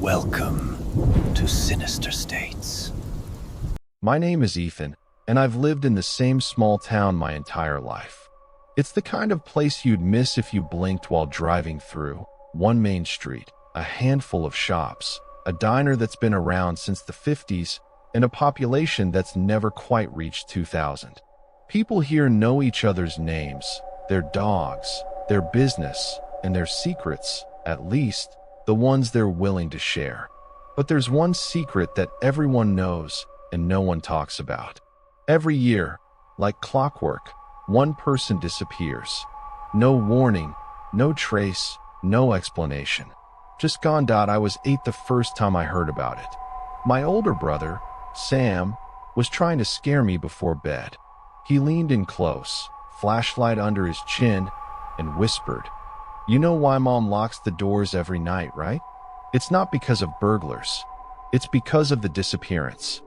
Welcome to Sinister States. My name is Ethan, and I've lived in the same small town my entire life. It's the kind of place you'd miss if you blinked while driving through. One main street, a handful of shops, a diner that's been around since the 50s, and a population that's never quite reached 2,000. People here know each other's names, their dogs, their business, and their secrets, at least the ones they're willing to share. But there's one secret that everyone knows and no one talks about. Every year, like clockwork, one person disappears. No warning, no trace, no explanation. Just gone. I was 8 the first time I heard about it. My older brother, Sam, was trying to scare me before bed. He leaned in close, flashlight under his chin, and whispered, "You know why Mom locks the doors every night, right? It's not because of burglars. It's because of the disappearance."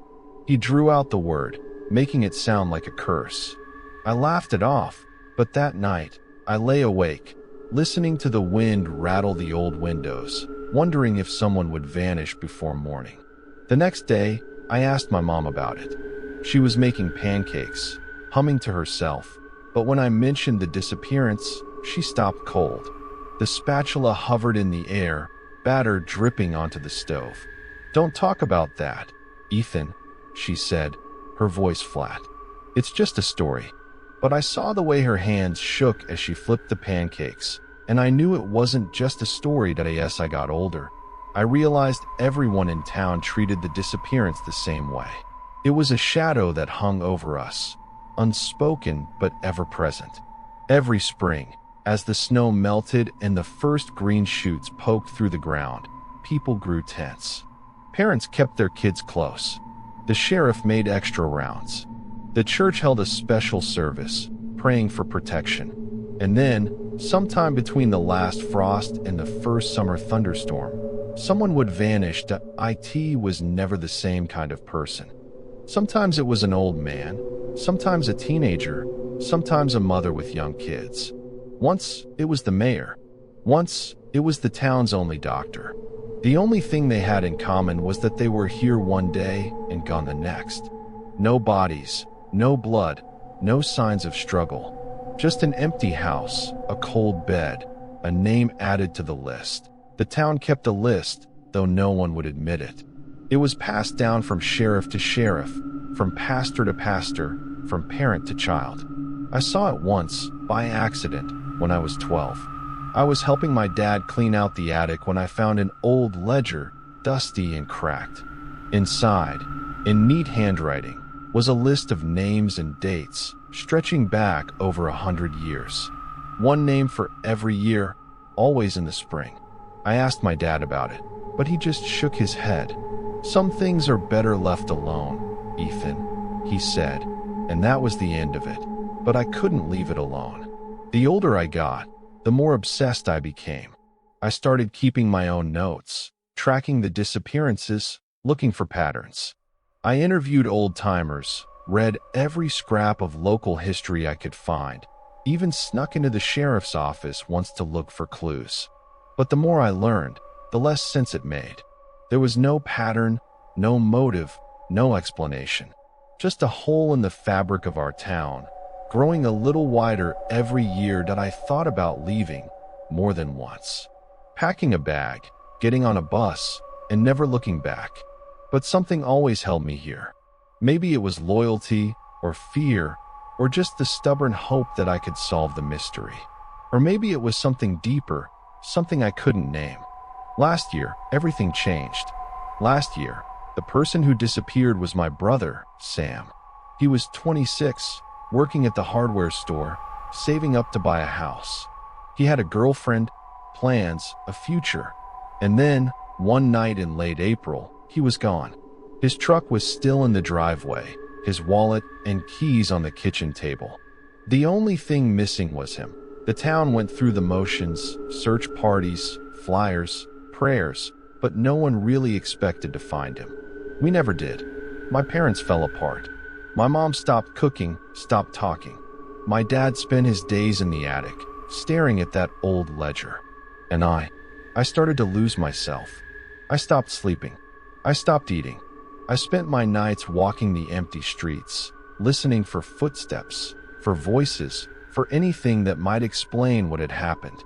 He drew out the word, making it sound like a curse. I laughed it off, but that night, I lay awake, listening to the wind rattle the old windows, wondering if someone would vanish before morning. The next day, I asked my mom about it. She was making pancakes, humming to herself, but when I mentioned the disappearance, she stopped cold. The spatula hovered in the air, batter dripping onto the stove. "Don't talk about that, Ethan," she said, her voice flat. "It's just a story." But I saw the way her hands shook as she flipped the pancakes, and I knew it wasn't just a story. As I got older, I realized everyone in town treated the disappearance the same way. It was a shadow that hung over us, unspoken but ever present. Every spring, as the snow melted and the first green shoots poked through the ground, people grew tense. Parents kept their kids close. The sheriff made extra rounds. The church held a special service, praying for protection. And then, sometime between the last frost and the first summer thunderstorm, someone would vanish. It was never the same kind of person. Sometimes it was an old man, sometimes a teenager, sometimes a mother with young kids. Once, it was the mayor. Once, it was the town's only doctor. The only thing they had in common was that they were here one day and gone the next. No bodies, no blood, no signs of struggle. Just an empty house, a cold bed, a name added to the list. The town kept a list, though no one would admit it. It was passed down from sheriff to sheriff, from pastor to pastor, from parent to child. I saw it once, by accident, when I was 12. I was helping my dad clean out the attic when I found an old ledger, dusty and cracked. Inside, in neat handwriting, was a list of names and dates, stretching back over 100 years. One name for every year, always in the spring. I asked my dad about it, but he just shook his head. "Some things are better left alone, Ethan," he said, and that was the end of it. But I couldn't leave it alone. The older I got, the more obsessed I became. I started keeping my own notes, tracking the disappearances, looking for patterns. I interviewed old-timers, read every scrap of local history I could find, even snuck into the sheriff's office once to look for clues. But the more I learned, the less sense it made. There was no pattern, no motive, no explanation. Just a hole in the fabric of our town, growing a little wider every year. That I thought about leaving more than once. Packing a bag, getting on a bus, and never looking back. But something always held me here. Maybe it was loyalty, or fear, or just the stubborn hope that I could solve the mystery. Or maybe it was something deeper, something I couldn't name. Last year, everything changed. Last year, the person who disappeared was my brother, Sam. He was 26, working at the hardware store, saving up to buy a house. He had a girlfriend, plans, a future. And then, one night in late April, he was gone. His truck was still in the driveway, his wallet and keys on the kitchen table. The only thing missing was him. The town went through the motions, search parties, flyers, prayers, but no one really expected to find him. We never did. My parents fell apart. My mom stopped cooking, stopped talking. My dad spent his days in the attic, staring at that old ledger. And I started to lose myself. I stopped sleeping. I stopped eating. I spent my nights walking the empty streets, listening for footsteps, for voices, for anything that might explain what had happened.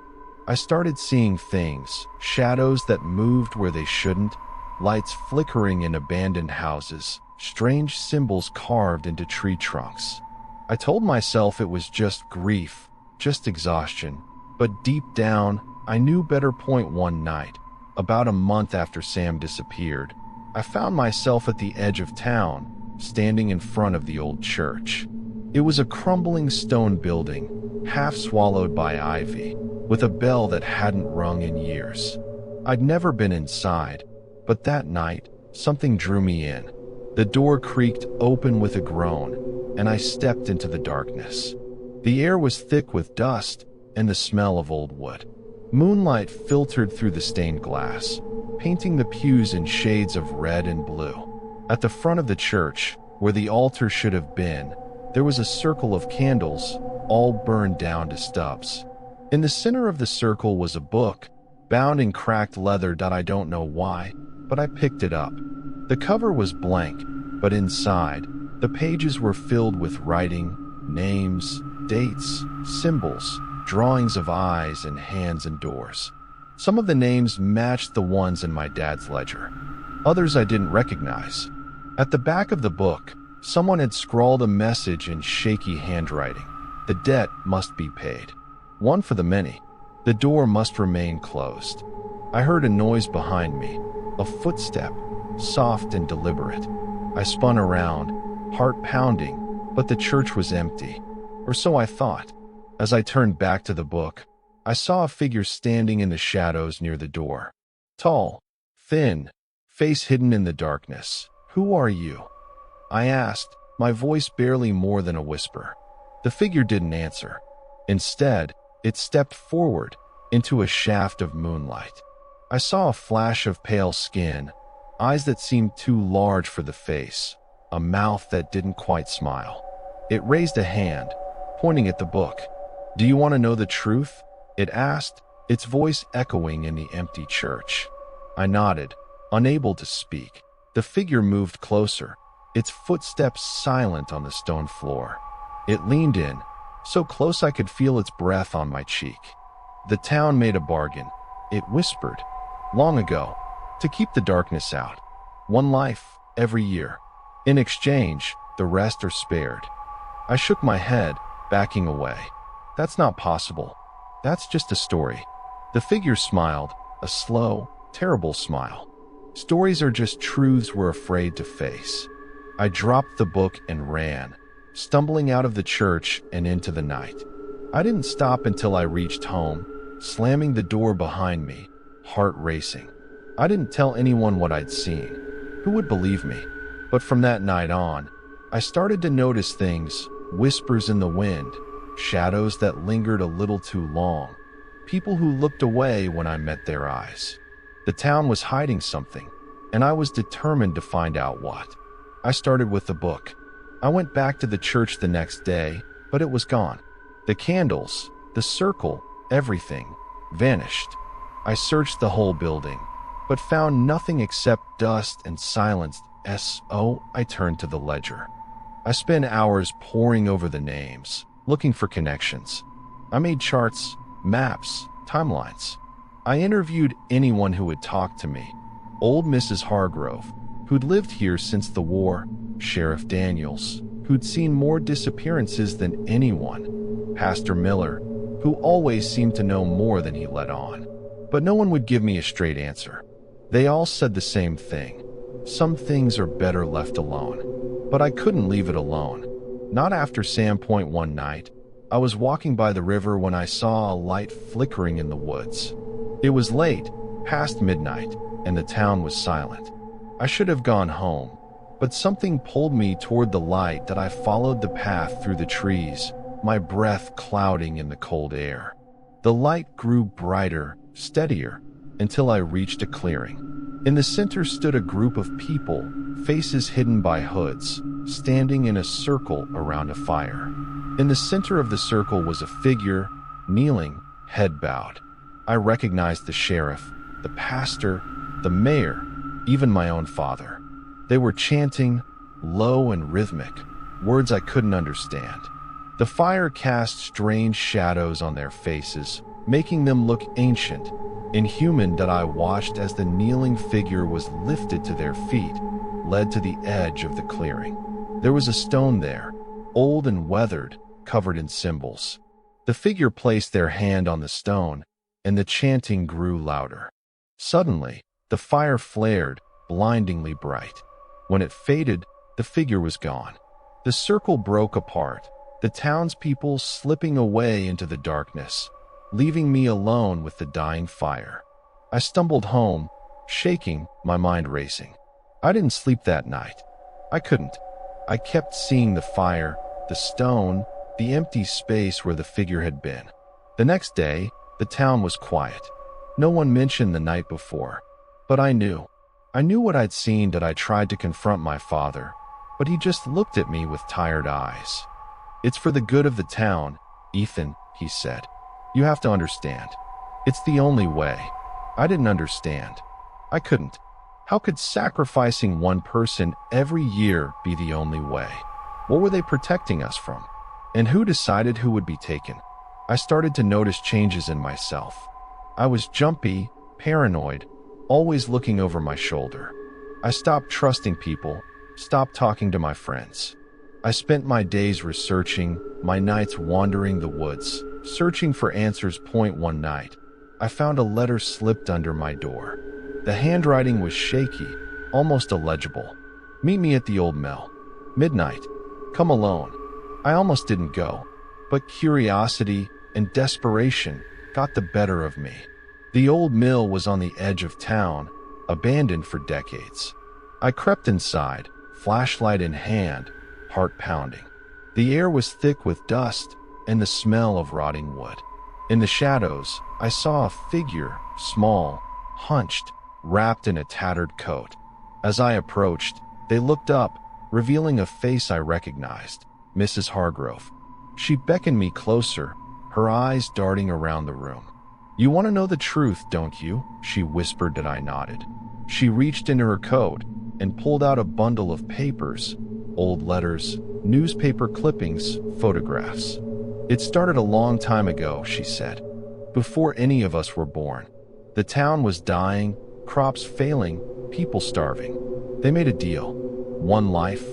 I started seeing things, shadows that moved where they shouldn't, lights flickering in abandoned houses, strange symbols carved into tree trunks. I told myself it was just grief, just exhaustion, but deep down, I knew better. One night, about a month after Sam disappeared, I found myself at the edge of town, standing in front of the old church. It was a crumbling stone building, half swallowed by ivy, with a bell that hadn't rung in years. I'd never been inside, but that night, something drew me in. The door creaked open with a groan, and I stepped into the darkness. The air was thick with dust and the smell of old wood. Moonlight filtered through the stained glass, painting the pews in shades of red and blue. At the front of the church, where the altar should have been, there was a circle of candles, all burned down to stubs. In the center of the circle was a book, bound in cracked leather. I don't know why, but I picked it up. The cover was blank, but inside, the pages were filled with writing, names, dates, symbols, drawings of eyes and hands and doors. Some of the names matched the ones in my dad's ledger. Others I didn't recognize. At the back of the book, someone had scrawled a message in shaky handwriting. The debt must be paid. One for the many. The door must remain closed. I heard a noise behind me, a footstep, soft and deliberate. I spun around, heart pounding, but the church was empty. Or so I thought. As I turned back to the book, I saw a figure standing in the shadows near the door. Tall, thin, face hidden in the darkness. "Who are you?" I asked, my voice barely more than a whisper. The figure didn't answer. Instead, it stepped forward into a shaft of moonlight. I saw a flash of pale skin, eyes that seemed too large for the face, a mouth that didn't quite smile. It raised a hand, pointing at the book. "Do you want to know the truth?" it asked, its voice echoing in the empty church. I nodded, unable to speak. The figure moved closer, its footsteps silent on the stone floor. It leaned in, so close I could feel its breath on my cheek. "The town made a bargain," it whispered, "long ago, to keep the darkness out. One life, every year. In exchange, the rest are spared." I shook my head, backing away. "That's not possible. That's just a story." The figure smiled, a slow, terrible smile. "Stories are just truths we're afraid to face." I dropped the book and ran, stumbling out of the church and into the night. I didn't stop until I reached home, slamming the door behind me, heart racing. I didn't tell anyone what I'd seen. Who would believe me? But from that night on, I started to notice things, whispers in the wind, shadows that lingered a little too long, people who looked away when I met their eyes. The town was hiding something, and I was determined to find out what. I started with the book. I went back to the church the next day, but it was gone. The candles, the circle, everything vanished. I searched the whole building, but found nothing except dust and silence. I turned to the ledger. I spent hours poring over the names, looking for connections. I made charts, maps, timelines. I interviewed anyone who would talk to me. Old Mrs. Hargrove, who'd lived here since the war, Sheriff Daniels, who'd seen more disappearances than anyone, Pastor Miller, who always seemed to know more than he let on. But no one would give me a straight answer. They all said the same thing. Some things are better left alone. But I couldn't leave it alone. Not after Sam Point. One night, I was walking by the river when I saw a light flickering in the woods. It was late, past midnight, and the town was silent. I should have gone home, but something pulled me toward the light that I followed the path through the trees, my breath clouding in the cold air. The light grew brighter, steadier, until I reached a clearing. In the center stood a group of people, faces hidden by hoods, standing in a circle around a fire. In the center of the circle was a figure, kneeling, head bowed. I recognized the sheriff, the pastor, the mayor, even my own father. They were chanting, low and rhythmic, words I couldn't understand. The fire cast strange shadows on their faces, making them look ancient, inhuman. That I watched as the kneeling figure was lifted to their feet, led to the edge of the clearing. There was a stone there, old and weathered, covered in symbols. The figure placed their hand on the stone, and the chanting grew louder. Suddenly, the fire flared, blindingly bright. When it faded, the figure was gone. The circle broke apart, the townspeople slipping away into the darkness, leaving me alone with the dying fire. I stumbled home, shaking, my mind racing. I didn't sleep that night. I couldn't. I kept seeing the fire, the stone, the empty space where the figure had been. The next day, the town was quiet. No one mentioned the night before. But I knew. I knew what I'd seen. That I tried to confront my father, but he just looked at me with tired eyes. "It's for the good of the town, Ethan," he said. "You have to understand. It's the only way." I didn't understand. I couldn't. How could sacrificing one person every year be the only way? What were they protecting us from? And who decided who would be taken? I started to notice changes in myself. I was jumpy, paranoid, always looking over my shoulder. I stopped trusting people, stopped talking to my friends. I spent my days researching, my nights wandering the woods, searching for answers. One night, I found a letter slipped under my door. The handwriting was shaky, almost illegible. "Meet me at the old mill. Midnight. Come alone." I almost didn't go, but curiosity and desperation got the better of me. The old mill was on the edge of town, abandoned for decades. I crept inside, flashlight in hand, heart pounding. The air was thick with dust and the smell of rotting wood. In the shadows, I saw a figure, small, hunched, wrapped in a tattered coat. As I approached, they looked up, revealing a face I recognized, Mrs. Hargrove. She beckoned me closer, her eyes darting around the room. "You want to know the truth, don't you?" she whispered. That I nodded. She reached into her coat and pulled out a bundle of papers, old letters, newspaper clippings, photographs. "It started a long time ago," she said, "before any of us were born. The town was dying, crops failing, people starving. They made a deal. One life,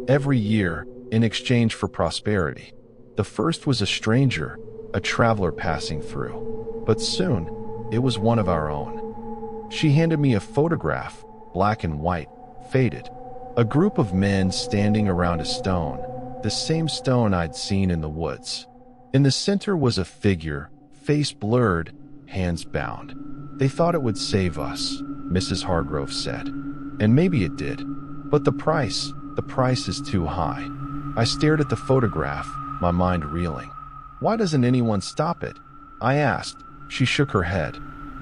every year, in exchange for prosperity. The first was a stranger, a traveler passing through. But soon, it was one of our own." She handed me a photograph, black and white, faded. A group of men standing around a stone, the same stone I'd seen in the woods. In the center was a figure, face blurred, hands bound. "They thought it would save us," Mrs. Hargrove said. "And maybe it did. But the price is too high." I stared at the photograph, my mind reeling. "Why doesn't anyone stop it?" I asked. She shook her head.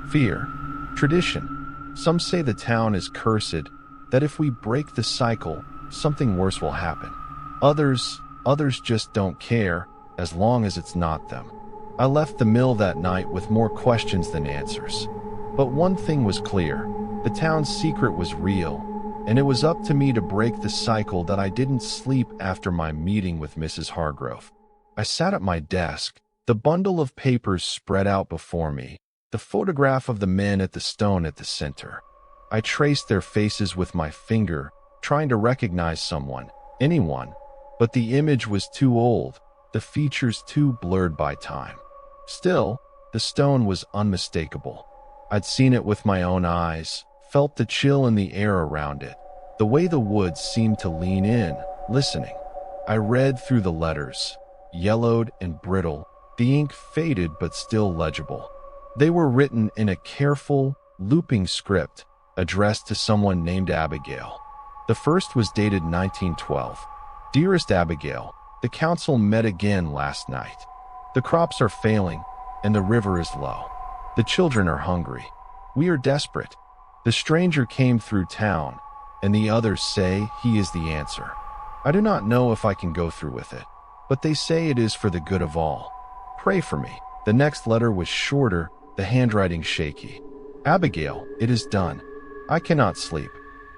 "Fear. Tradition. Some say the town is cursed, that if we break the cycle, something worse will happen. Others just don't care, as long as it's not them." I left the mill that night with more questions than answers. But one thing was clear. The town's secret was real, and it was up to me to break the cycle. That I didn't sleep after my meeting with Mrs. Hargrove. I sat at my desk, the bundle of papers spread out before me, the photograph of the men at the stone at the center. I traced their faces with my finger, trying to recognize someone, anyone, but the image was too old, the features too blurred by time. Still, the stone was unmistakable. I'd seen it with my own eyes, felt the chill in the air around it, the way the woods seemed to lean in, listening. I read through the letters, yellowed and brittle, the ink faded but still legible. They were written in a careful, looping script, addressed to someone named Abigail. The first was dated 1912. "Dearest Abigail, the council met again last night. The crops are failing, and the river is low. The children are hungry. We are desperate. The stranger came through town, and the others say he is the answer. I do not know if I can go through with it, but they say it is for the good of all. Pray for me." The next letter was shorter, the handwriting shaky. "Abigail, it is done. I cannot sleep.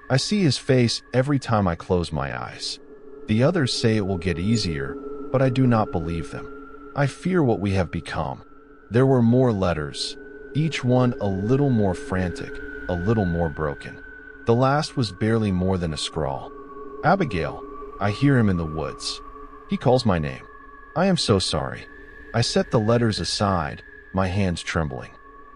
I see his face every time I close my eyes. The others say it will get easier, but I do not believe them. I fear what we have become. There were more letters, each one a little more frantic, a little more broken. The last was barely more than a scrawl. Abigail, I hear him in the woods. He calls my name. I am so sorry. I set the letters aside, my hands trembling.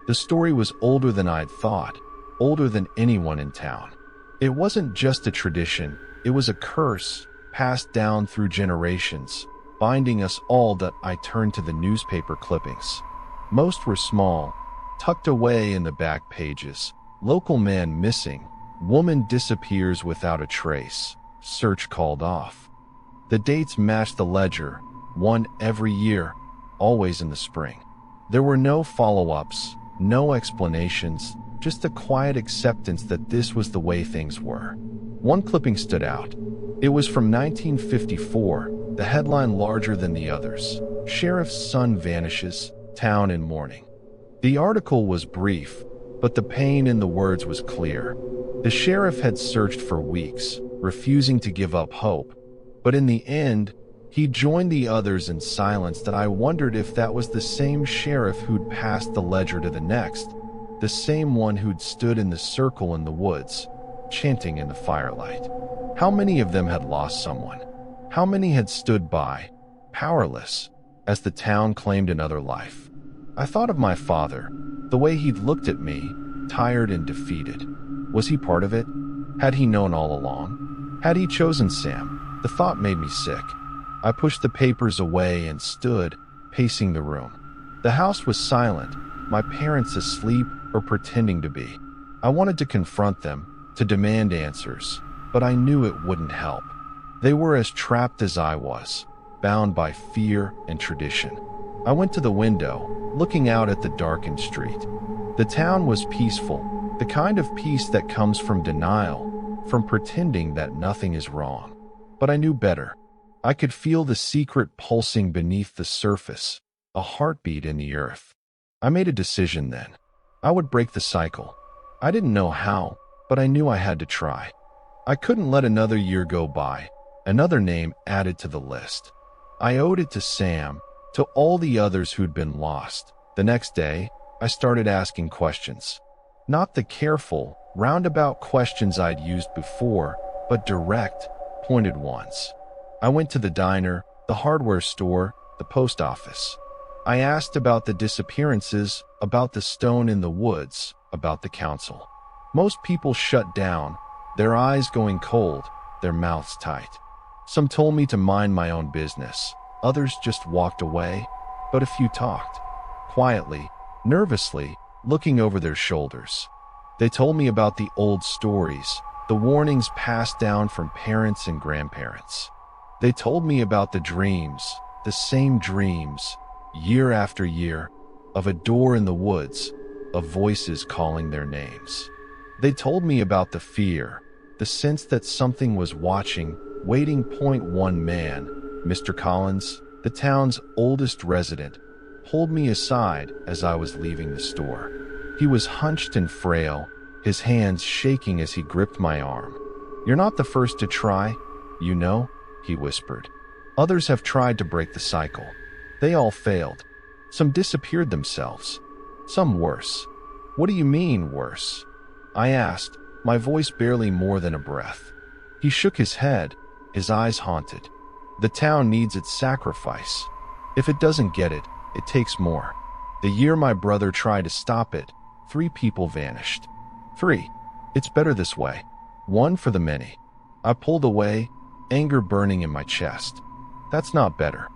The story was older than I'd thought, older than anyone in town. It wasn't just a tradition, it was a curse passed down through generations, binding us all. That I turned to the newspaper clippings. Most were small, tucked away in the back pages. Local man missing, woman disappears without a trace, search called off. The dates matched the ledger, one every year, always in the spring. There were no follow-ups, no explanations, just a quiet acceptance that this was the way things were. One clipping stood out. It was from 1954, the headline larger than the others. Sheriff's son vanishes, town in mourning. The article was brief, but the pain in the words was clear. The sheriff had searched for weeks, refusing to give up hope. But in the end, he joined the others in silence. That I wondered if that was the same sheriff who'd passed the ledger to the next, the same one who'd stood in the circle in the woods, chanting in the firelight. How many of them had lost someone? How many had stood by, powerless, as the town claimed another life? I thought of my father, the way he'd looked at me, tired and defeated. Was he part of it? Had he known all along? Had he chosen Sam? The thought made me sick. I pushed the papers away and stood, pacing the room. The house was silent, my parents asleep or pretending to be. I wanted to confront them, to demand answers, but I knew it wouldn't help. They were as trapped as I was, bound by fear and tradition. I went to the window, looking out at the darkened street. The town was peaceful, the kind of peace that comes from denial, from pretending that nothing is wrong. But I knew better. I could feel the secret pulsing beneath the surface, a heartbeat in the earth. I made a decision then. I would break the cycle. I didn't know how, but I knew I had to try. I couldn't let another year go by, another name added to the list. I owed it to Sam, to all the others who'd been lost. The next day, I started asking questions. Not the careful, roundabout questions I'd used before, but direct, pointed ones. I went to the diner, the hardware store, the post office. I asked about the disappearances, about the stone in the woods, about the council. Most people shut down, their eyes going cold, their mouths tight. Some told me to mind my own business. Others just walked away, but a few talked. Quietly, nervously, looking over their shoulders. They told me about the old stories, the warnings passed down from parents and grandparents. They told me about the dreams, the same dreams, year after year, of a door in the woods, of voices calling their names. They told me about the fear, the sense that something was watching, waiting. One man, Mr. Collins, the town's oldest resident, pulled me aside as I was leaving the store. He was hunched and frail, his hands shaking as he gripped my arm. "You're not the first to try, you know," he whispered. "Others have tried to break the cycle. They all failed. Some disappeared themselves. Some worse." "What do you mean, worse?" I asked, my voice barely more than a breath. He shook his head, his eyes haunted. "The town needs its sacrifice. If it doesn't get it, it takes more. The year my brother tried to stop it, 3 people vanished. 3. It's better this way. 1 for the many." I pulled away, anger burning in my chest. "That's not better.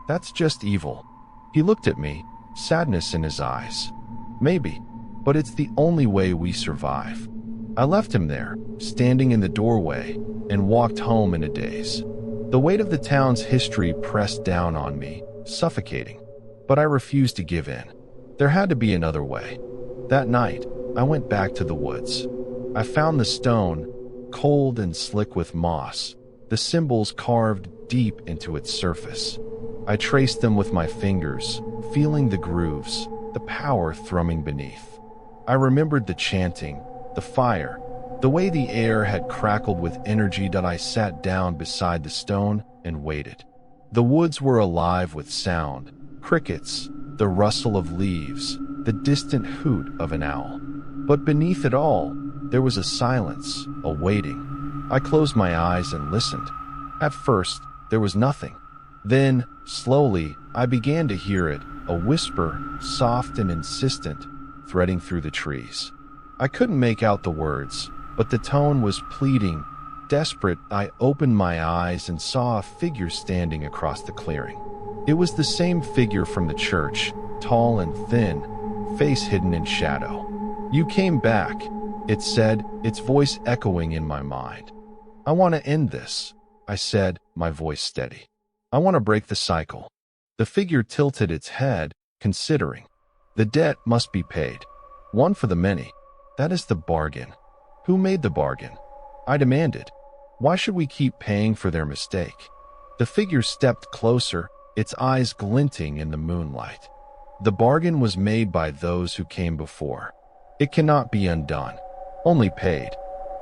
That's just evil." He looked at me, sadness in his eyes. "Maybe, but it's the only way we survive." I left him there, standing in the doorway, and walked home in a daze. The weight of the town's history pressed down on me, suffocating. But I refused to give in. There had to be another way. That night, I went back to the woods. I found the stone, cold and slick with moss, the symbols carved deep into its surface. I traced them with my fingers, feeling the grooves, the power thrumming beneath. I remembered the chanting, the fire, The way the air had crackled with energy that I sat down beside the stone and waited. The woods were alive with sound, crickets, the rustle of leaves, the distant hoot of an owl. But beneath it all, there was a silence, a waiting. I closed my eyes and listened. At first, there was nothing. Then, slowly, I began to hear it, a whisper, soft and insistent, threading through the trees. I couldn't make out the words, but the tone was pleading. Desperate, I opened my eyes and saw a figure standing across the clearing. It was the same figure from the church, tall and thin, face hidden in shadow. "You came back," it said, its voice echoing in my mind. "I want to end this," I said, my voice steady. "I want to break the cycle." The figure tilted its head, considering. "The debt must be paid. One for the many. That is the bargain." "Who made the bargain?" I demanded. "Why should we keep paying for their mistake?" The figure stepped closer, its eyes glinting in the moonlight. "The bargain was made by those who came before. It cannot be undone, only paid.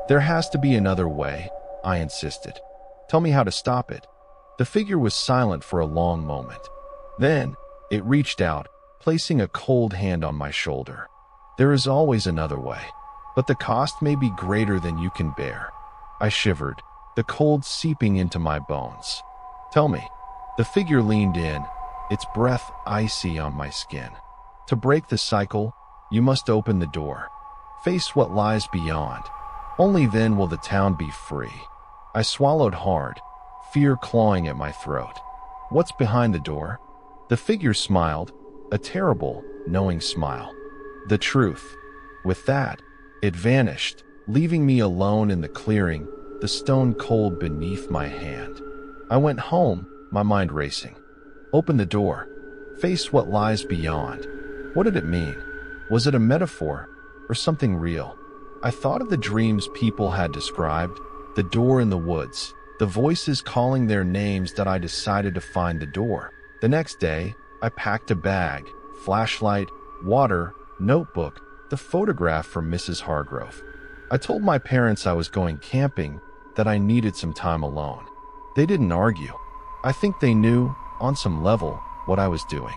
There has to be another way," I insisted. "Tell me how to stop it." The figure was silent for a long moment. Then, it reached out, placing a cold hand on my shoulder. "There is always another way, but the cost may be greater than you can bear." I shivered, the cold seeping into my bones. "Tell me." The figure leaned in, its breath icy on my skin. "To break the cycle, you must open the door. Face what lies beyond. Only then will the town be free." I swallowed hard, fear clawing at my throat. "What's behind the door?" The figure smiled, a terrible, knowing smile. "The truth." With that, it vanished, leaving me alone in the clearing, the stone cold beneath my hand. I went home, my mind racing. Open the door. Face what lies beyond. What did it mean? Was it a metaphor or something real? I thought of the dreams people had described, the door in the woods, the voices calling their names, that I decided to find the door. The next day, I packed a bag, flashlight, water, notebook, the photograph from Mrs. Hargrove. I told my parents I was going camping, that I needed some time alone. They didn't argue. I think they knew, on some level, what I was doing.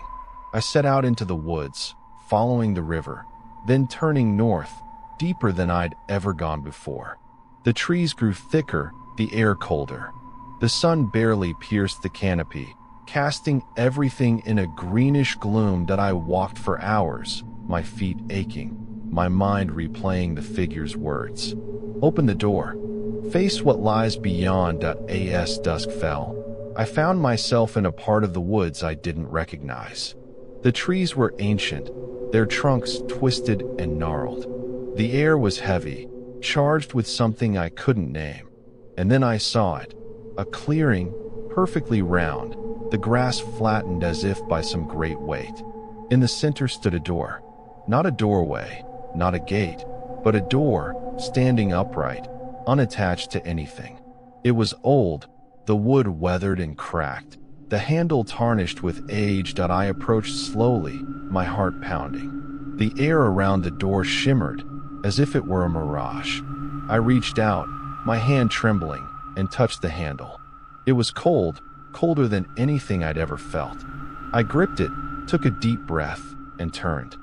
I set out into the woods, following the river, then turning north, deeper than I'd ever gone before. The trees grew thicker, the air colder. The sun barely pierced the canopy, casting everything in a greenish gloom that I walked for hours, my feet aching, my mind replaying the figure's words. Open the door. Face what lies beyond. As dusk fell, I found myself in a part of the woods I didn't recognize. The trees were ancient, their trunks twisted and gnarled. The air was heavy, charged with something I couldn't name. And then I saw it, a clearing, perfectly round, the grass flattened as if by some great weight. In the center stood a door. Not a doorway, not a gate, but a door, standing upright, unattached to anything. It was old, the wood weathered and cracked, the handle tarnished with age. I approached slowly, my heart pounding. The air around the door shimmered, as if it were a mirage. I reached out, my hand trembling, and touched the handle. It was cold, colder than anything I'd ever felt. I gripped it, took a deep breath, and turned.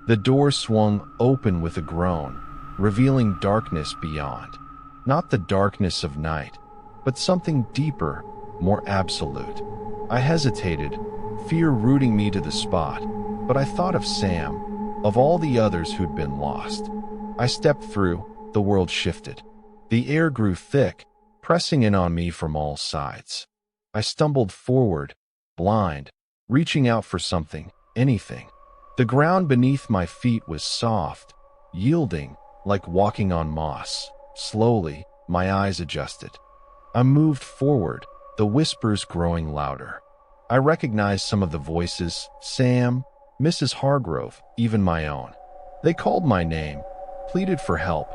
The door swung open with a groan, revealing darkness beyond. Not the darkness of night, but something deeper, more absolute. I hesitated, fear rooting me to the spot, but I thought of Sam, of all the others who'd been lost. I stepped through, the world shifted. The air grew thick, pressing in on me from all sides. I stumbled forward, blind, reaching out for something, anything. The ground beneath my feet was soft, yielding, like walking on moss. Slowly, my eyes adjusted. I moved forward, the whispers growing louder. I recognized some of the voices, Sam, Mrs. Hargrove, even my own. They called my name, pleaded for help,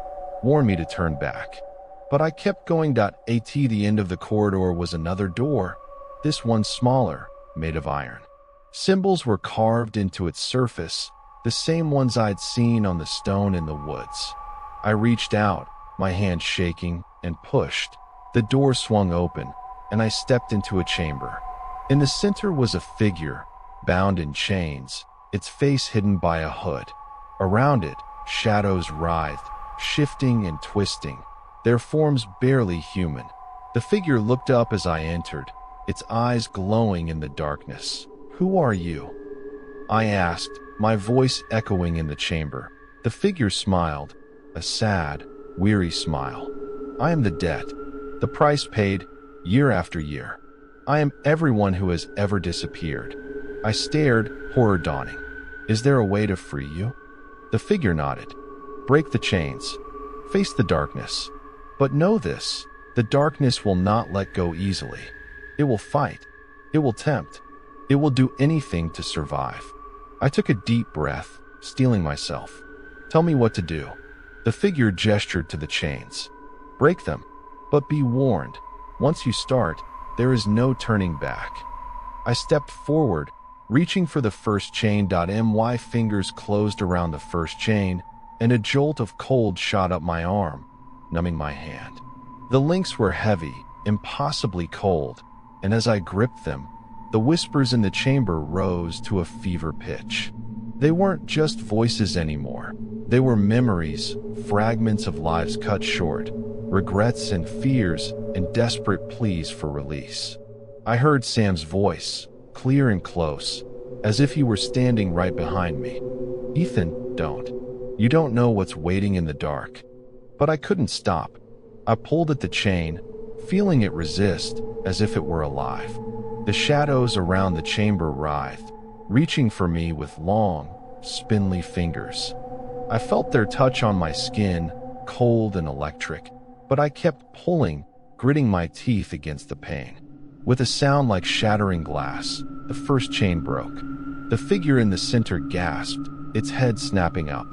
warned me to turn back. But I kept going. At the end of the corridor was another door, this one smaller, made of iron. Symbols were carved into its surface, the same ones I'd seen on the stone in the woods. I reached out, my hand shaking, and pushed. The door swung open, and I stepped into a chamber. In the center was a figure, bound in chains, its face hidden by a hood. Around it, shadows writhed, shifting and twisting, their forms barely human. The figure looked up as I entered, its eyes glowing in the darkness. "Who are you?" I asked, my voice echoing in the chamber. The figure smiled, a sad, weary smile. "I am the debt, the price paid, year after year. I am everyone who has ever disappeared." I stared, horror dawning. "Is there a way to free you?" The figure nodded. "Break the chains. Face the darkness. But know this, the darkness will not let go easily. It will fight. It will tempt. It will do anything to survive." I took a deep breath, steeling myself. "Tell me what to do." The figure gestured to the chains. "Break them. But be warned, once you start, there is no turning back." I stepped forward, reaching for the first chain. My fingers closed around the first chain, and a jolt of cold shot up my arm, numbing my hand. The links were heavy, impossibly cold, and as I gripped them, the whispers in the chamber rose to a fever pitch. They weren't just voices anymore. They were memories, fragments of lives cut short, regrets and fears, and desperate pleas for release. I heard Sam's voice, clear and close, as if he were standing right behind me. "Ethan, don't. You don't know what's waiting in the dark." But I couldn't stop. I pulled at the chain, feeling it resist, as if it were alive. The shadows around the chamber writhed, reaching for me with long, spindly fingers. I felt their touch on my skin, cold and electric, but I kept pulling, gritting my teeth against the pain. With a sound like shattering glass, the first chain broke. The figure in the center gasped, its head snapping up.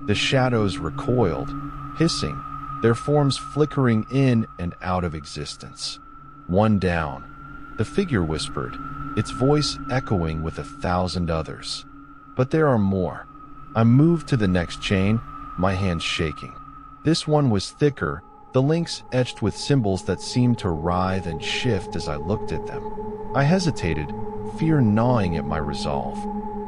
The shadows recoiled, hissing, their forms flickering in and out of existence. "One down," the figure whispered, its voice echoing with 1,000 others. "But there are more." I moved to the next chain, my hands shaking. This one was thicker, the links etched with symbols that seemed to writhe and shift as I looked at them. I hesitated, fear gnawing at my resolve.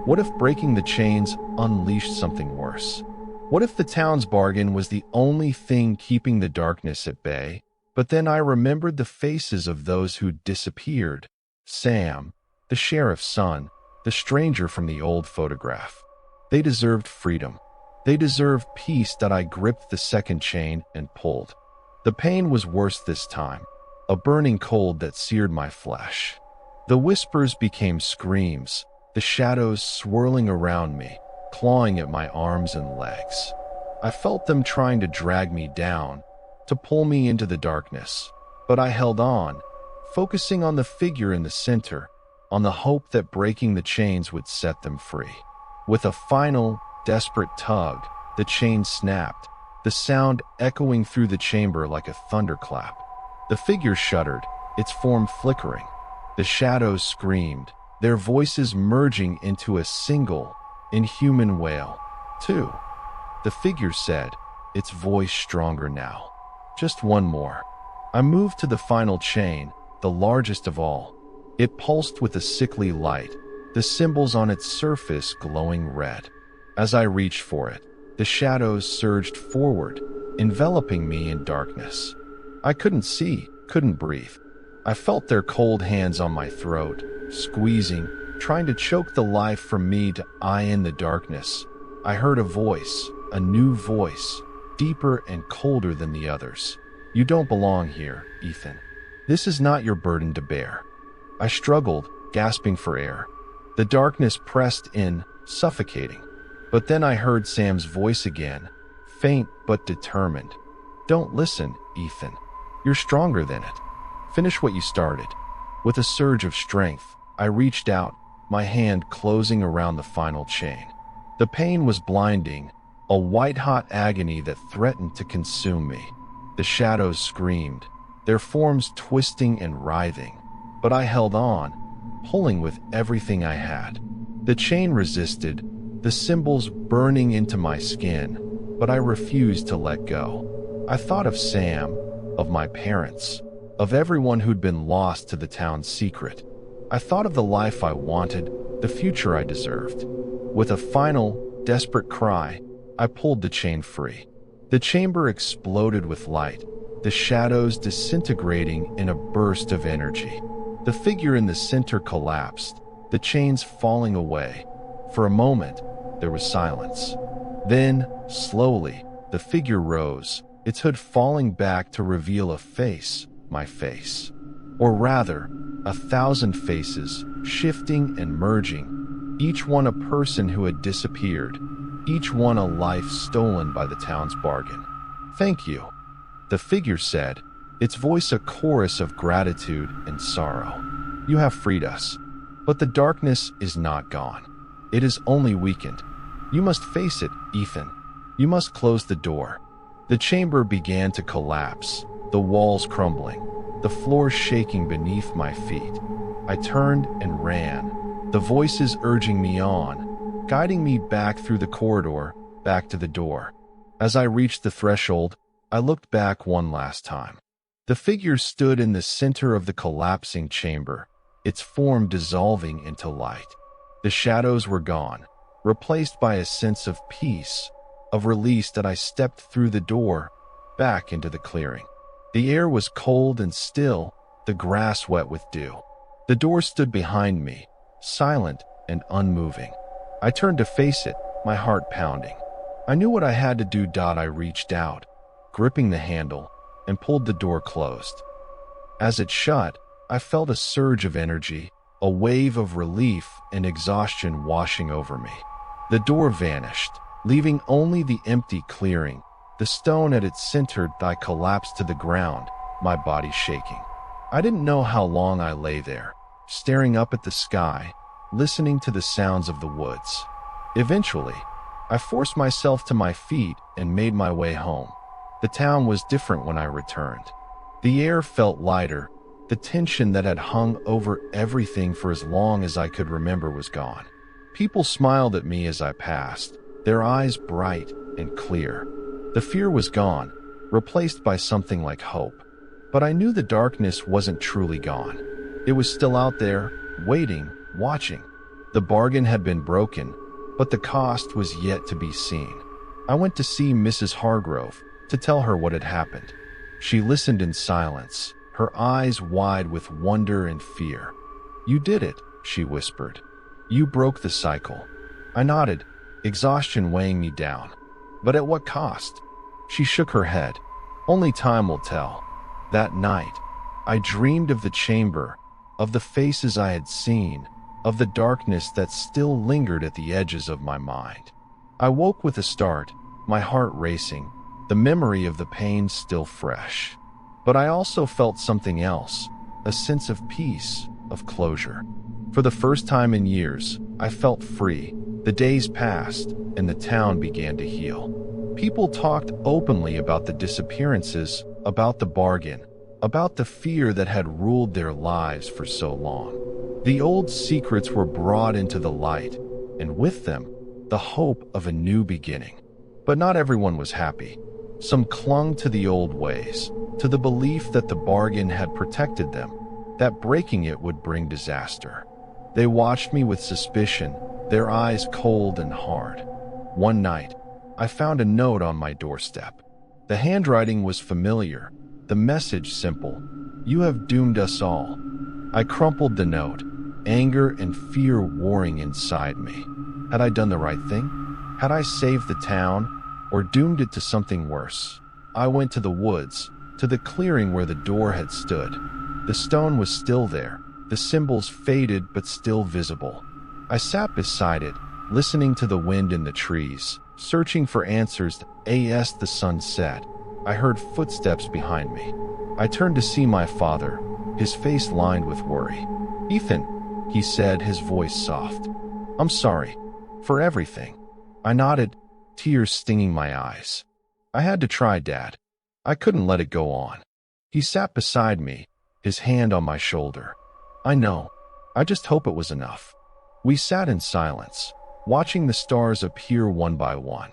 What if breaking the chains unleashed something worse? What if the town's bargain was the only thing keeping the darkness at bay? But then I remembered the faces of those who'd disappeared. Sam, the sheriff's son, the stranger from the old photograph. They deserved freedom. They deserved peace. That I gripped the second chain and pulled. The pain was worse this time, a burning cold that seared my flesh. The whispers became screams, the shadows swirling around me, clawing at my arms and legs. I felt them trying to drag me down, to pull me into the darkness. But I held on, focusing on the figure in the center, on the hope that breaking the chains would set them free. With a final, desperate tug, the chain snapped, the sound echoing through the chamber like a thunderclap. The figure shuddered, its form flickering. The shadows screamed, their voices merging into a single, inhuman wail. "Two," the figure said, its voice stronger now. "Just one more." I moved to the final chain, the largest of all. It pulsed with a sickly light, the symbols on its surface glowing red. As I reached for it, the shadows surged forward, enveloping me in darkness. I couldn't see, couldn't breathe. I felt their cold hands on my throat, squeezing, trying to choke the life from me to eye in the darkness. I heard a voice, a new voice, deeper and colder than the others. "You don't belong here, Ethan. This is not your burden to bear." I struggled, gasping for air. The darkness pressed in, suffocating. But then I heard Sam's voice again, faint but determined. "Don't listen, Ethan. You're stronger than it. Finish what you started." With a surge of strength, I reached out, my hand closing around the final chain. The pain was blinding, a white-hot agony that threatened to consume me. The shadows screamed, their forms twisting and writhing. But I held on, pulling with everything I had. The chain resisted, the symbols burning into my skin, but I refused to let go. I thought of Sam, of my parents, of everyone who'd been lost to the town's secret. I thought of the life I wanted, the future I deserved. With a final, desperate cry, I pulled the chain free. The chamber exploded with light, the shadows disintegrating in a burst of energy. The figure in the center collapsed, the chains falling away. For a moment, there was silence. Then, slowly, the figure rose, its hood falling back to reveal a face, my face. Or rather, 1,000 faces, shifting and merging, each one a person who had disappeared, each one a life stolen by the town's bargain. "Thank you," the figure said, its voice a chorus of gratitude and sorrow. "You have freed us. But the darkness is not gone. It is only weakened. You must face it, Ethan. You must close the door." The chamber began to collapse, the walls crumbling, the floor shaking beneath my feet. I turned and ran, the voices urging me on, guiding me back through the corridor, back to the door. As I reached the threshold, I looked back one last time. The figure stood in the center of the collapsing chamber, its form dissolving into light. The shadows were gone, replaced by a sense of peace, of release that I stepped through the door, back into the clearing. The air was cold and still, the grass wet with dew. The door stood behind me, silent and unmoving. I turned to face it, my heart pounding. I knew what I had to do. I reached out, gripping the handle, and pulled the door closed. As it shut, I felt a surge of energy, a wave of relief and exhaustion washing over me. The door vanished, leaving only the empty clearing. The stone at its center. I collapsed to the ground, my body shaking. I didn't know how long I lay there, staring up at the sky, listening to the sounds of the woods. Eventually, I forced myself to my feet and made my way home. The town was different when I returned. The air felt lighter. The tension that had hung over everything for as long as I could remember was gone. People smiled at me as I passed, their eyes bright and clear. The fear was gone, replaced by something like hope. But I knew the darkness wasn't truly gone. It was still out there, waiting, watching. The bargain had been broken, but the cost was yet to be seen. I went to see Mrs. Hargrove to tell her what had happened. She listened in silence, her eyes wide with wonder and fear. "You did it," she whispered. "You broke the cycle." I nodded, exhaustion weighing me down. "But at what cost?" She shook her head. "Only time will tell." That night, I dreamed of the chamber, of the faces I had seen, of the darkness that still lingered at the edges of my mind. I woke with a start, my heart racing, the memory of the pain still fresh. But I also felt something else, a sense of peace, of closure. For the first time in years, I felt free. The days passed, and the town began to heal. People talked openly about the disappearances, about the bargain, about the fear that had ruled their lives for so long. The old secrets were brought into the light, and with them, the hope of a new beginning. But not everyone was happy. Some clung to the old ways, to the belief that the bargain had protected them, that breaking it would bring disaster. They watched me with suspicion, their eyes cold and hard. One night, I found a note on my doorstep. The handwriting was familiar, the message simple: "You have doomed us all." I crumpled the note, anger and fear warring inside me. Had I done the right thing? Had I saved the town, or doomed it to something worse? I went to the woods, to the clearing where the door had stood. The stone was still there, the symbols faded but still visible. I sat beside it, listening to the wind in the trees, searching for answers. As the sun set, I heard footsteps behind me. I turned to see my father, his face lined with worry. "Ethan," he said, his voice soft. "I'm sorry. For everything." I nodded, tears stinging my eyes. "I had to try, Dad. I couldn't let it go on." He sat beside me, his hand on my shoulder. "I know. I just hope it was enough." We sat in silence, watching the stars appear one by one.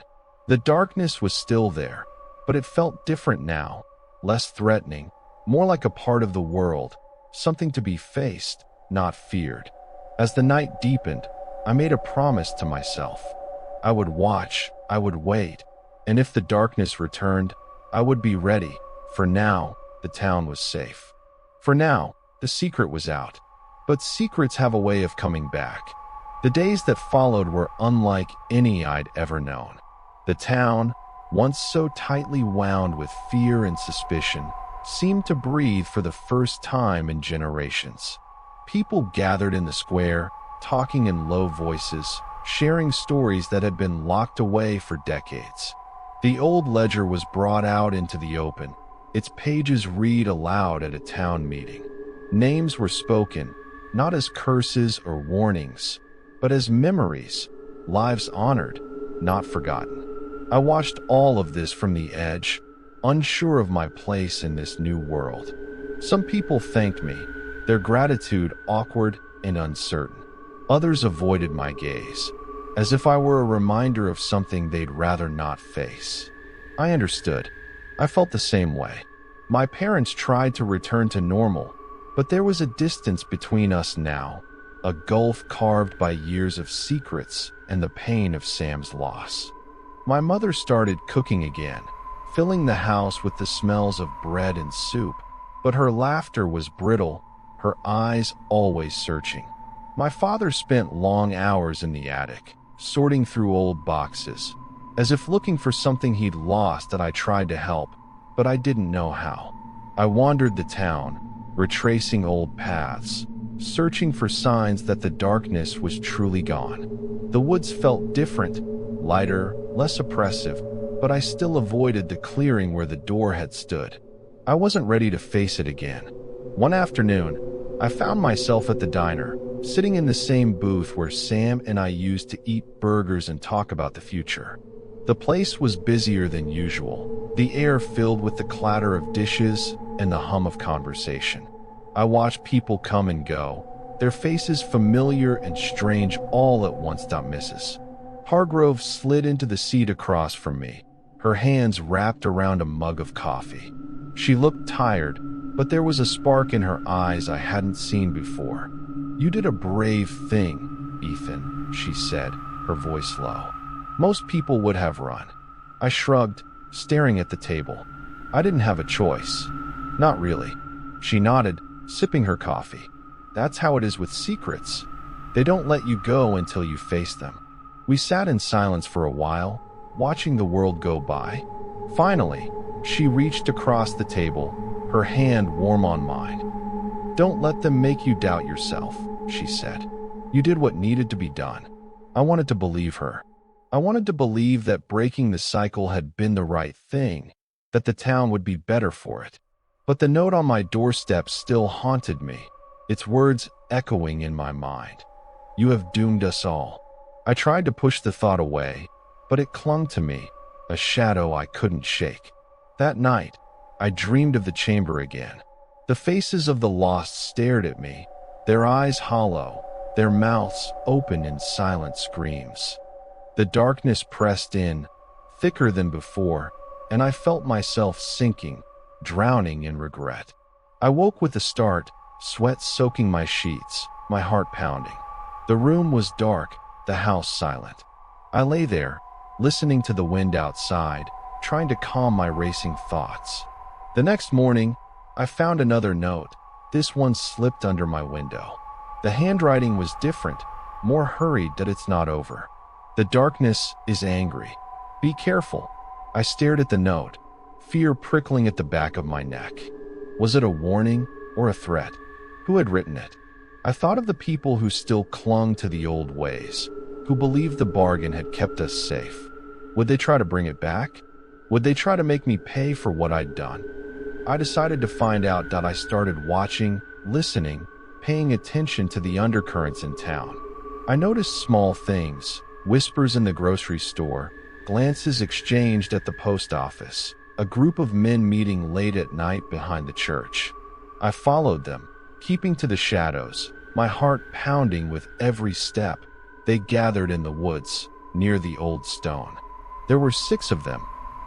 The darkness was still there, but it felt different now, less threatening, more like a part of the world, something to be faced, not feared. As the night deepened, I made a promise to myself. I would watch, I would wait, and if the darkness returned, I would be ready. For now, the town was safe. For now, the secret was out. But secrets have a way of coming back. The days that followed were unlike any I'd ever known. The town, once so tightly wound with fear and suspicion, seemed to breathe for the first time in generations. People gathered in the square, talking in low voices, sharing stories that had been locked away for decades. The old ledger was brought out into the open, its pages read aloud at a town meeting. Names were spoken, not as curses or warnings, but as memories, lives honored, not forgotten. I watched all of this from the edge, unsure of my place in this new world. Some people thanked me, their gratitude awkward and uncertain. Others avoided my gaze, as if I were a reminder of something they'd rather not face. I understood. I felt the same way. My parents tried to return to normal, but there was a distance between us now, a gulf carved by years of secrets and the pain of Sam's loss. My mother started cooking again, filling the house with the smells of bread and soup, but her laughter was brittle, her eyes always searching. My father spent long hours in the attic, sorting through old boxes, as if looking for something he'd lost that I tried to help, but I didn't know how. I wandered the town, retracing old paths, searching for signs that the darkness was truly gone. The woods felt different, lighter, less oppressive, but I still avoided the clearing where the door had stood. I wasn't ready to face it again. One afternoon, I found myself at the diner, sitting in the same booth where Sam and I used to eat burgers and talk about the future. The place was busier than usual, the air filled with the clatter of dishes and the hum of conversation. I watched people come and go, their faces familiar and strange all at once. Mrs. Hargrove slid into the seat across from me, her hands wrapped around a mug of coffee. She looked tired, but there was a spark in her eyes I hadn't seen before. "You did a brave thing, Ethan," she said, her voice low. "Most people would have run." I shrugged, staring at the table. I didn't have a choice. "Not really." She nodded, sipping her coffee. "That's how it is with secrets. They don't let you go until you face them." We sat in silence for a while, watching the world go by. Finally, she reached across the table, her hand warm on mine. "Don't let them make you doubt yourself," she said. "You did what needed to be done." I wanted to believe her. I wanted to believe that breaking the cycle had been the right thing, that the town would be better for it. But the note on my doorstep still haunted me, its words echoing in my mind. "You have doomed us all." I tried to push the thought away, but it clung to me, a shadow I couldn't shake. That night, I dreamed of the chamber again. The faces of the lost stared at me, their eyes hollow, their mouths open in silent screams. The darkness pressed in, thicker than before, and I felt myself sinking, drowning in regret. I woke with a start, sweat soaking my sheets, my heart pounding. The room was dark, the house silent. I lay there, listening to the wind outside, trying to calm my racing thoughts. The next morning, I found another note. This one slipped under my window. The handwriting was different, more hurried that it's not over. "The darkness is angry. Be careful." I stared at the note, fear prickling at the back of my neck. Was it a warning or a threat? Who had written it? I thought of the people who still clung to the old ways, who believed the bargain had kept us safe. Would they try to bring it back? Would they try to make me pay for what I'd done? I decided to find out. I started watching, listening, paying attention to the undercurrents in town. I noticed small things, whispers in the grocery store, glances exchanged at the post office, a group of men meeting late at night behind the church. I followed them, keeping to the shadows, my heart pounding with every step. They gathered in the woods, near the old stone. There were 6 of them,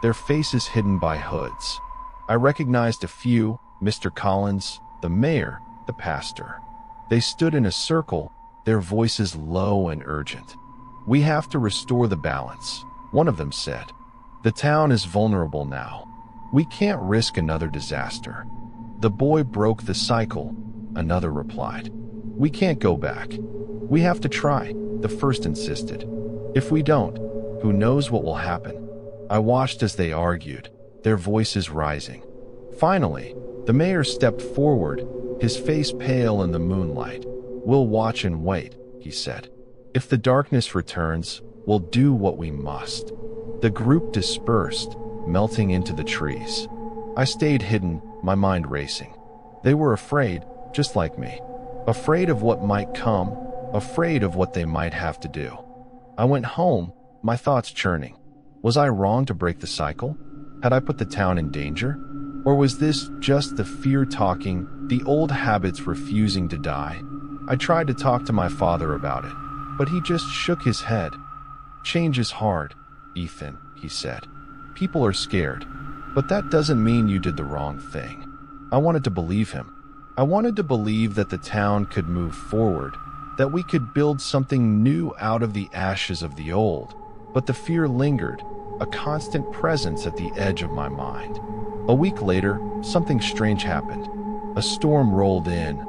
their faces hidden by hoods. I recognized a few: Mr. Collins, the mayor, the pastor. They stood in a circle, their voices low and urgent. "We have to restore the balance," one of them said. "The town is vulnerable now. We can't risk another disaster." "The boy broke the cycle," another replied. "We can't go back. We have to try," the first insisted. "If we don't, who knows what will happen?" I watched as they argued, their voices rising. Finally, the mayor stepped forward, his face pale in the moonlight. "We'll watch and wait," he said. "If the darkness returns, we'll do what we must." The group dispersed, melting into the trees. I stayed hidden, my mind racing. They were afraid, just like me. Afraid of what might come, afraid of what they might have to do. I went home, my thoughts churning. Was I wrong to break the cycle? Had I put the town in danger? Or was this just the fear talking, the old habits refusing to die? I tried to talk to my father about it, but he just shook his head. "Change is hard, Ethan," he said. "People are scared, but that doesn't mean you did the wrong thing." I wanted to believe him. I wanted to believe that the town could move forward, that we could build something new out of the ashes of the old, but the fear lingered, a constant presence at the edge of my mind. A week later, something strange happened. A storm rolled in,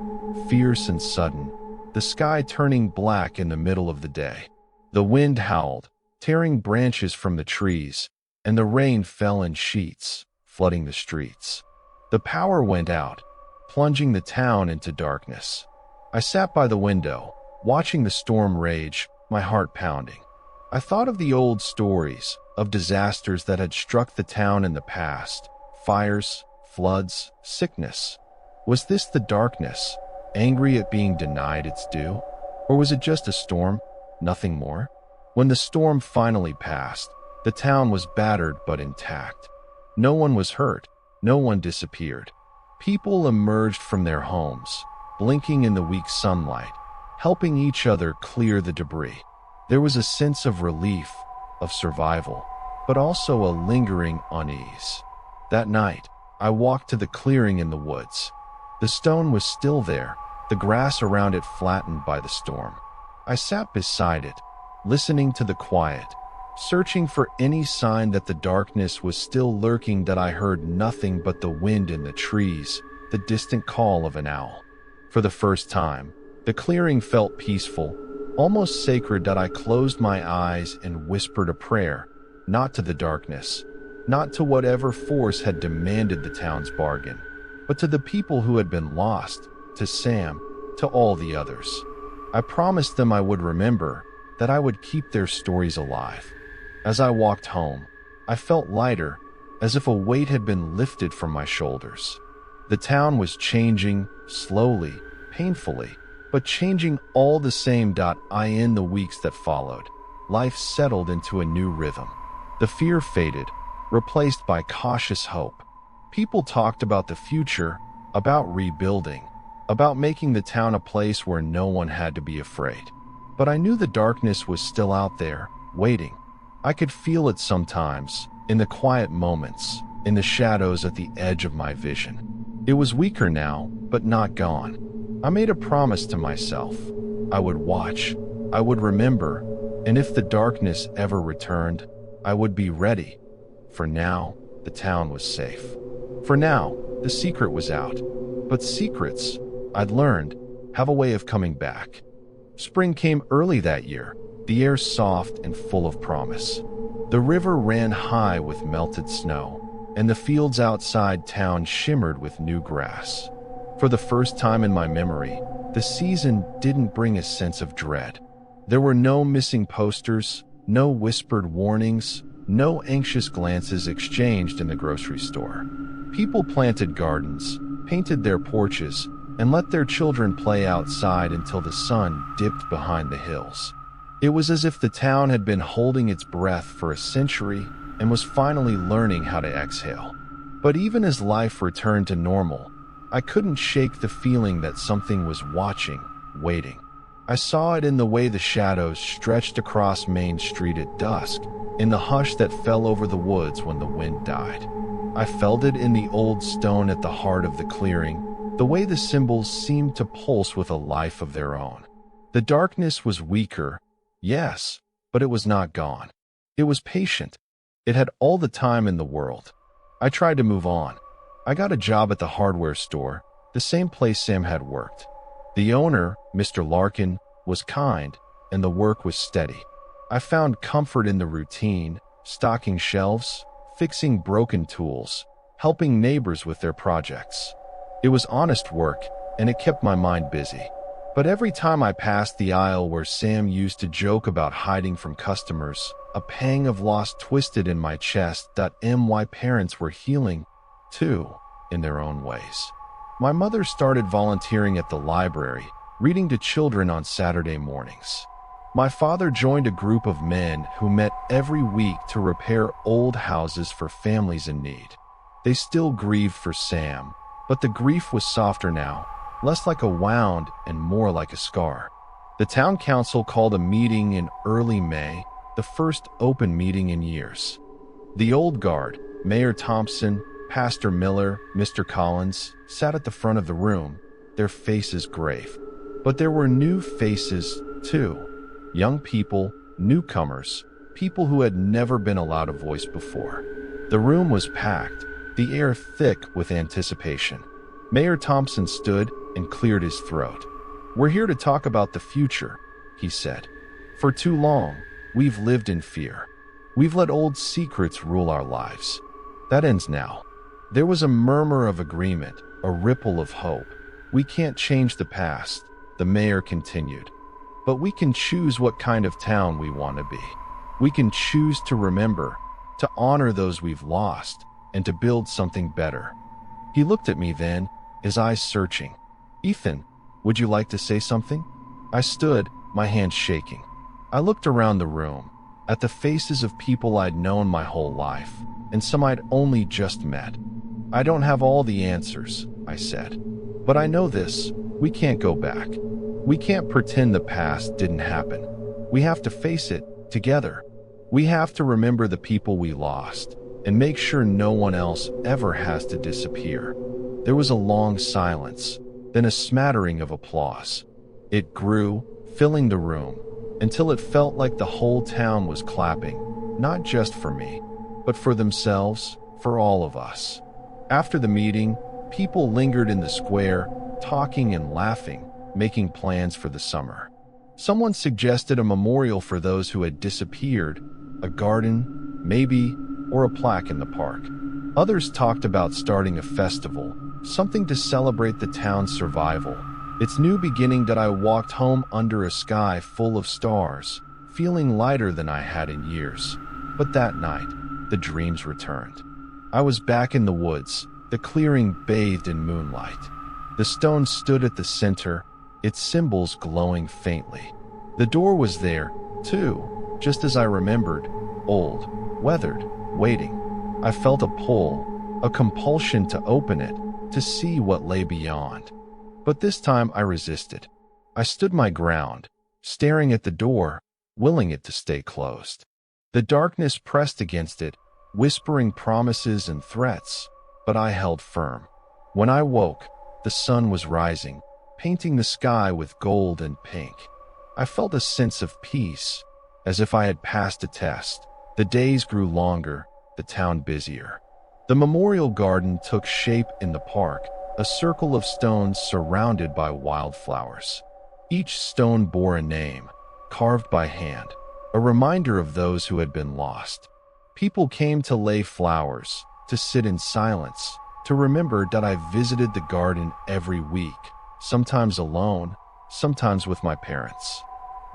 fierce and sudden, the sky turning black in the middle of the day. The wind howled, tearing branches from the trees, and the rain fell in sheets, flooding the streets. The power went out, plunging the town into darkness. I sat by the window, watching the storm rage, my heart pounding. I thought of the old stories, of disasters that had struck the town in the past: fires, floods, sickness. Was this the darkness, angry at being denied its due? Or was it just a storm, nothing more? When the storm finally passed, the town was battered but intact. No one was hurt, no one disappeared. People emerged from their homes, blinking in the weak sunlight, helping each other clear the debris. There was a sense of relief, of survival, but also a lingering unease. That night, I walked to the clearing in the woods. The stone was still there, the grass around it flattened by the storm. I sat beside it, listening to the quiet, searching for any sign that the darkness was still lurking. That I heard nothing but the wind in the trees, the distant call of an owl. For the first time, the clearing felt peaceful, almost sacred. That I closed my eyes and whispered a prayer, not to the darkness, not to whatever force had demanded the town's bargain, but to the people who had been lost, to Sam, to all the others. I promised them I would remember, that I would keep their stories alive. As I walked home, I felt lighter, as if a weight had been lifted from my shoulders. The town was changing, slowly, painfully, but changing all the same. In the weeks that followed, life settled into a new rhythm. The fear faded, replaced by cautious hope. People talked about the future, about rebuilding, about making the town a place where no one had to be afraid. But I knew the darkness was still out there, waiting. I could feel it sometimes, in the quiet moments, in the shadows at the edge of my vision. It was weaker now, but not gone. I made a promise to myself. I would watch, I would remember, and if the darkness ever returned, I would be ready. For now, the town was safe. For now, the secret was out. But secrets, I'd learned, have a way of coming back. Spring came early that year, the air soft and full of promise. The river ran high with melted snow, and the fields outside town shimmered with new grass. For the first time in my memory, the season didn't bring a sense of dread. There were no missing posters, no whispered warnings, no anxious glances exchanged in the grocery store. People planted gardens, painted their porches, and let their children play outside until the sun dipped behind the hills. It was as if the town had been holding its breath for a century and was finally learning how to exhale. But even as life returned to normal, I couldn't shake the feeling that something was watching, waiting. I saw it in the way the shadows stretched across Main Street at dusk, in the hush that fell over the woods when the wind died. I felt it in the old stone at the heart of the clearing, the way the symbols seemed to pulse with a life of their own. The darkness was weaker, yes, but it was not gone. It was patient. It had all the time in the world. I tried to move on. I got a job at the hardware store, the same place Sam had worked. The owner, Mr. Larkin, was kind, and the work was steady. I found comfort in the routine, stocking shelves, fixing broken tools, helping neighbors with their projects. It was honest work, and it kept my mind busy. But every time I passed the aisle where Sam used to joke about hiding from customers, a pang of loss twisted in my chest. My parents were healing, too, in their own ways. My mother started volunteering at the library, reading to children on Saturday mornings. My father joined a group of men who met every week to repair old houses for families in need. They still grieved for Sam, but the grief was softer now, less like a wound and more like a scar. The town council called a meeting in early May, the first open meeting in years. The old guard, Mayor Thompson, Pastor Miller, Mr. Collins, sat at the front of the room, their faces grave. But there were new faces, too. Young people, newcomers, people who had never been allowed a voice before. The room was packed, the air thick with anticipation. Mayor Thompson stood and cleared his throat. "We're here to talk about the future," he said. "For too long, we've lived in fear. We've let old secrets rule our lives. That ends now." There was a murmur of agreement, a ripple of hope. "We can't change the past," the mayor continued. "But we can choose what kind of town we want to be. We can choose to remember, to honor those we've lost, and to build something better." He looked at me then, his eyes searching. "Ethan, would you like to say something?" I stood, my hands shaking. I looked around the room, at the faces of people I'd known my whole life, and some I'd only just met. "I don't have all the answers," I said. "But I know this, we can't go back. We can't pretend the past didn't happen. We have to face it, together. We have to remember the people we lost, and make sure no one else ever has to disappear." There was a long silence, then a smattering of applause. It grew, filling the room, until it felt like the whole town was clapping, not just for me, but for themselves, for all of us. After the meeting, people lingered in the square, talking and laughing, making plans for the summer. Someone suggested a memorial for those who had disappeared, a garden, maybe, or a plaque in the park. Others talked about starting a festival, something to celebrate the town's survival, its new beginning. That I walked home under a sky full of stars, feeling lighter than I had in years. But that night, the dreams returned. I was back in the woods, the clearing bathed in moonlight. The stone stood at the center, its symbols glowing faintly. The door was there, too, just as I remembered, old, weathered, waiting. I felt a pull, a compulsion to open it, to see what lay beyond. But this time I resisted. I stood my ground, staring at the door, willing it to stay closed. The darkness pressed against it, whispering promises and threats, but I held firm. When I woke, the sun was rising, painting the sky with gold and pink. I felt a sense of peace, as if I had passed a test. The days grew longer, the town busier. The memorial garden took shape in the park, a circle of stones surrounded by wildflowers. Each stone bore a name, carved by hand, a reminder of those who had been lost. People came to lay flowers, to sit in silence, to remember that I visited the garden every week, sometimes alone, sometimes with my parents.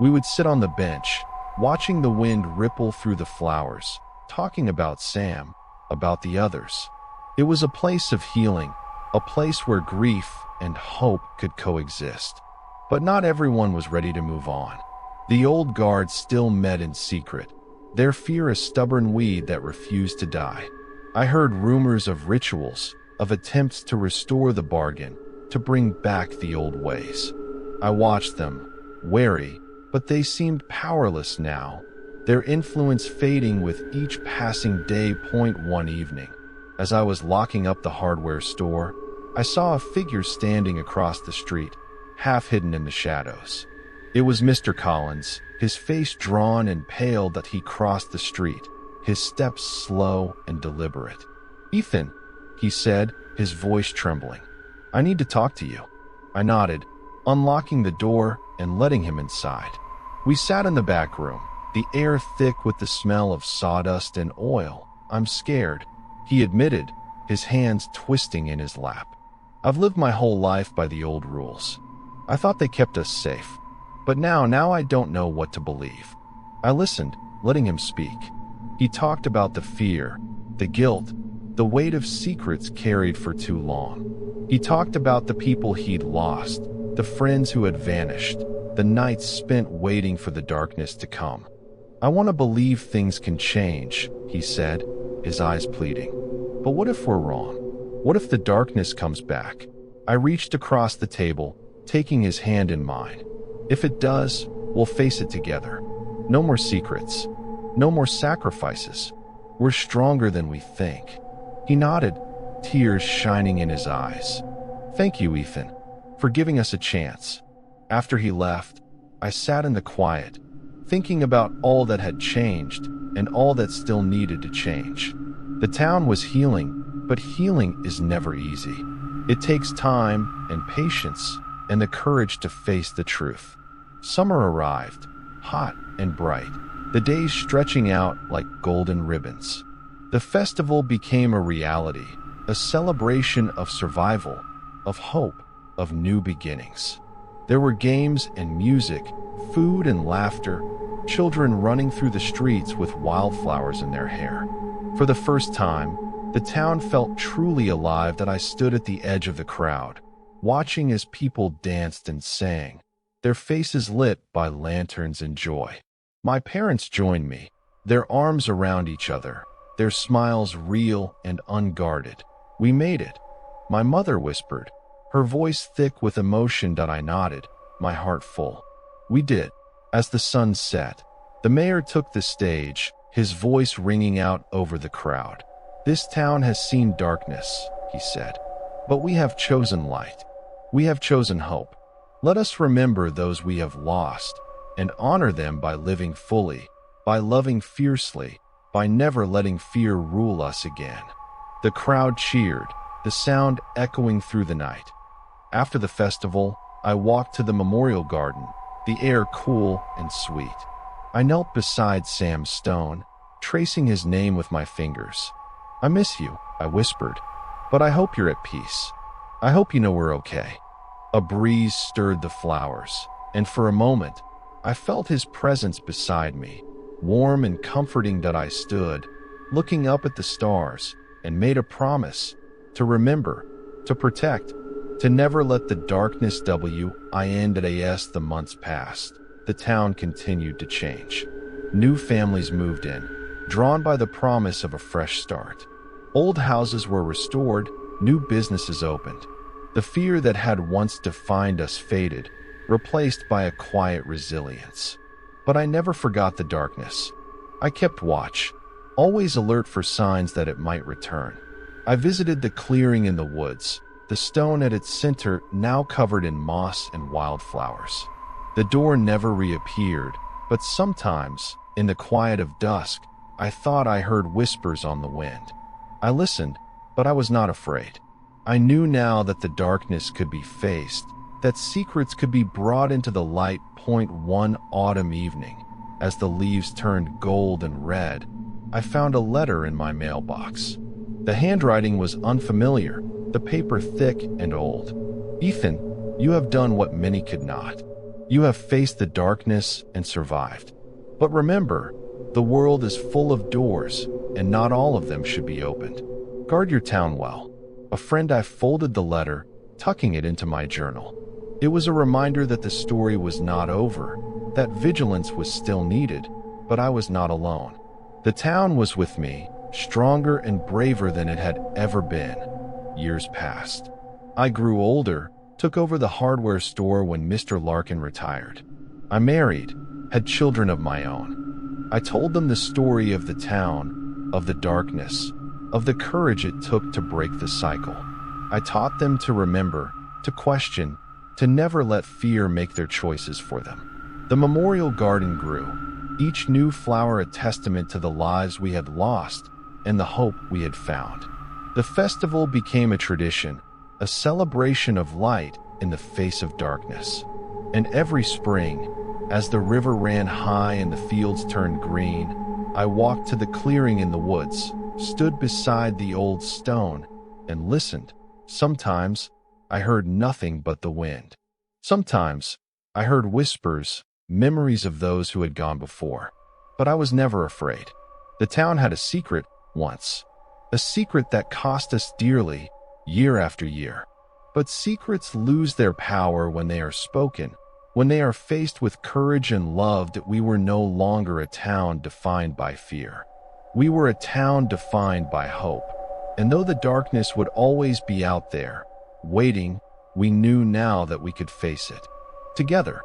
We would sit on the bench, watching the wind ripple through the flowers, talking about Sam, about the others. It was a place of healing, a place where grief and hope could coexist. But not everyone was ready to move on. The old guard still met in secret, their fear a stubborn weed that refused to die. I heard rumors of rituals, of attempts to restore the bargain, to bring back the old ways. I watched them, wary, but they seemed powerless now. their influence fading with each passing day. One evening, as I was locking up the hardware store, I saw a figure standing across the street, half hidden in the shadows. It was Mr. Collins, his face drawn and pale that he crossed the street, his steps slow and deliberate. "Ethan," he said, his voice trembling. "I need to talk to you." I nodded, unlocking the door and letting him inside. We sat in the back room, the air thick with the smell of sawdust and oil. "I'm scared," he admitted, his hands twisting in his lap. "I've lived my whole life by the old rules. I thought they kept us safe. But now I don't know what to believe." I listened, letting him speak. He talked about the fear, the guilt, the weight of secrets carried for too long. He talked about the people he'd lost, the friends who had vanished, the nights spent waiting for the darkness to come. "I want to believe things can change," he said, his eyes pleading. "But what if we're wrong? What if the darkness comes back?" I reached across the table, taking his hand in mine. "If it does, we'll face it together. No more secrets. No more sacrifices. We're stronger than we think." He nodded, tears shining in his eyes. "Thank you, Ethan, for giving us a chance." After he left, I sat in the quiet, thinking about all that had changed and all that still needed to change. The town was healing, but healing is never easy. It takes time and patience and the courage to face the truth. Summer arrived, hot and bright, the days stretching out like golden ribbons. The festival became a reality, a celebration of survival, of hope, of new beginnings. There were games and music, food and laughter, children running through the streets with wildflowers in their hair. For the first time, the town felt truly alive. That I stood at the edge of the crowd, watching as people danced and sang, their faces lit by lanterns and joy. My parents joined me, their arms around each other, their smiles real and unguarded. "We made it," my mother whispered, her voice thick with emotion. That I nodded, my heart full. "We did." As the sun set, the mayor took the stage, his voice ringing out over the crowd. "This town has seen darkness," he said, "but we have chosen light. We have chosen hope. Let us remember those we have lost and honor them by living fully, by loving fiercely, by never letting fear rule us again." The crowd cheered, the sound echoing through the night. After the festival, I walked to the memorial garden, the air cool and sweet. I knelt beside Sam's stone, tracing his name with my fingers. "I miss you," I whispered, "but I hope you're at peace. I hope you know we're okay." A breeze stirred the flowers, and for a moment, I felt his presence beside me, warm and comforting. That I stood, looking up at the stars, and made a promise to remember, to protect, to never let the darkness win. As the months passed, the town continued to change. New families moved in, drawn by the promise of a fresh start. Old houses were restored, new businesses opened. The fear that had once defined us faded, replaced by a quiet resilience. But I never forgot the darkness. I kept watch, always alert for signs that it might return. I visited the clearing in the woods, the stone at its center now covered in moss and wildflowers. The door never reappeared, but sometimes, in the quiet of dusk, I thought I heard whispers on the wind. I listened, but I was not afraid. I knew now that the darkness could be faced, that secrets could be brought into the light. One autumn evening, as the leaves turned gold and red, I found a letter in my mailbox. The handwriting was unfamiliar, the paper thick and old. "Ethan, you have done what many could not. You have faced the darkness and survived. But remember, the world is full of doors, and not all of them should be opened. Guard your town well." A friend. I folded the letter, tucking it into my journal. It was a reminder that the story was not over, that vigilance was still needed, but I was not alone. The town was with me, stronger and braver than it had ever been. Years passed. I grew older, took over the hardware store when Mr. Larkin retired. I married, had children of my own. I told them the story of the town, of the darkness, of the courage it took to break the cycle. I taught them to remember, to question, to never let fear make their choices for them. The memorial garden grew, each new flower a testament to the lives we had lost and the hope we had found. The festival became a tradition, a celebration of light in the face of darkness. And every spring, as the river ran high and the fields turned green, I walked to the clearing in the woods, stood beside the old stone, and listened. Sometimes I heard nothing but the wind. Sometimes I heard whispers, memories of those who had gone before. But I was never afraid. The town had a secret once, a secret that cost us dearly, year after year. But secrets lose their power when they are spoken. When they are faced with courage and loved, we were no longer a town defined by fear. We were a town defined by hope. And though the darkness would always be out there, waiting, we knew now that we could face it. Together.